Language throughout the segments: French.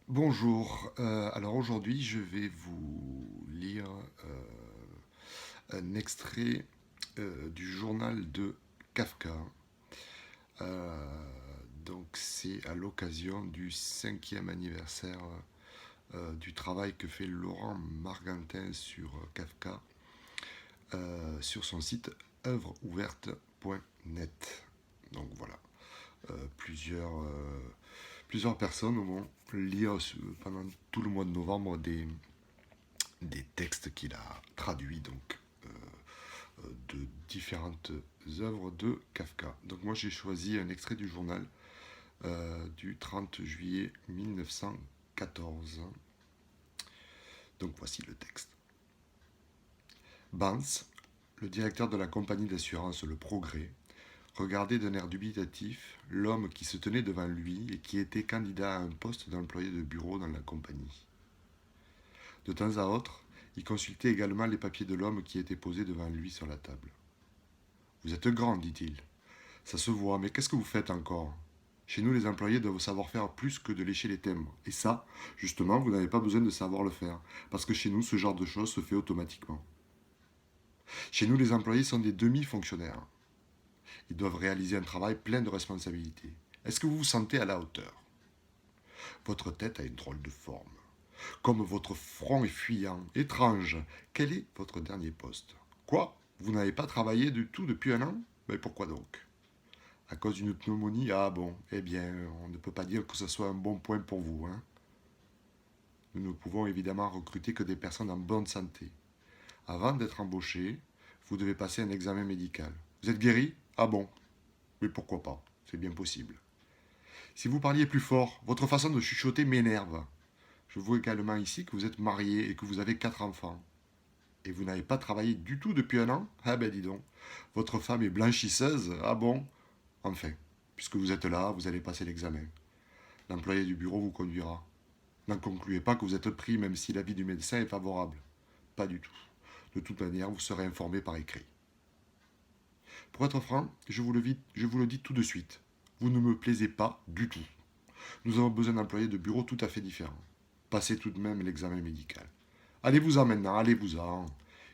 Bonjour, alors aujourd'hui je vais vous lire un extrait du journal de Kafka. Euh, donc c'est à l'occasion du 5e anniversaire du travail que fait Laurent Margantin sur Kafka sur son site œuvreouverte.net. Donc voilà, euh, plusieurs, euh, plusieurs personnes vont lire pendant tout le mois de novembre des textes qu'il a traduits donc de différentes œuvres de Kafka. Donc moi j'ai choisi un extrait du journal du 30 juillet 1914. Donc voici le texte. Bans, le directeur de la compagnie d'assurance Le Progrès, regardait d'un air dubitatif l'homme qui se tenait devant lui et qui était candidat à un poste d'employé de bureau dans la compagnie. De temps à autre, il consultait également les papiers de l'homme qui était posé devant lui sur la table. Vous êtes grand, dit-il. Ça se voit, mais qu'est-ce que vous faites encore? Chez nous, les employés doivent savoir faire plus que de lécher les timbres. Et ça, justement, vous n'avez pas besoin de savoir le faire. Parce que chez nous, ce genre de choses se fait automatiquement. Chez nous, les employés sont des demi-fonctionnaires. Ils doivent réaliser un travail plein de responsabilités. Est-ce que vous vous sentez à la hauteur? Votre tête a une drôle de forme. Comme votre front est fuyant, étrange. Quel est votre dernier poste? Quoi? Vous n'avez pas travaillé du tout depuis un an? Mais pourquoi donc? À cause d'une pneumonie? Ah bon, eh bien, on ne peut pas dire que ce soit un bon point pour vous, hein. Nous ne pouvons évidemment recruter que des personnes en bonne santé. Avant d'être embauché, vous devez passer un examen médical. Vous êtes guéri? Ah bon, mais pourquoi pas? C'est bien possible. Si vous parliez plus fort, votre façon de chuchoter m'énerve. Je vois également ici que vous êtes marié et que vous avez 4 enfants. Et vous n'avez pas travaillé du tout depuis un an? Ah ben dis donc. Votre femme est blanchisseuse? Ah bon? Enfin, puisque vous êtes là, vous allez passer l'examen. L'employé du bureau vous conduira. N'en concluez pas que vous êtes pris même si l'avis du médecin est favorable. Pas du tout. De toute manière, vous serez informé par écrit. Pour être franc, je vous le dis tout de suite. Vous ne me plaisez pas du tout. Nous avons besoin d'employés de bureau tout à fait différents. Passez tout de même l'examen médical. Allez-vous-en maintenant, allez-vous-en.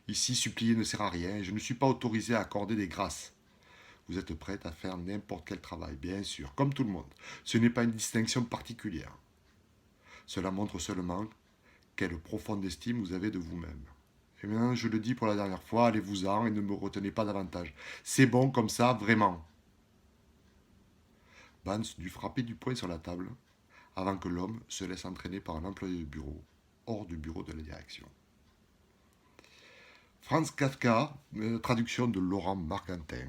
Ici, supplier ne sert à rien et je ne suis pas autorisé à accorder des grâces. Vous êtes prête à faire n'importe quel travail, bien sûr, comme tout le monde. Ce n'est pas une distinction particulière. Cela montre seulement quelle profonde estime vous avez de vous-même. Eh bien, je le dis pour la dernière fois, allez-vous-en et ne me retenez pas davantage. C'est bon comme ça, vraiment. Vance dut frapper du poing sur la table avant que l'homme se laisse entraîner par un employé de bureau, hors du bureau de la direction. Franz Kafka, traduction de Laurent Marcantin.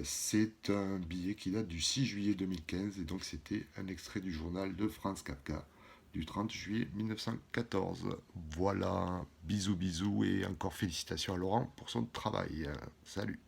C'est un billet qui date du 6 juillet 2015 et donc c'était un extrait du journal de Franz Kafka du 30 juillet 1914. Voilà, bisous bisous et encore félicitations à Laurent pour son travail. Salut.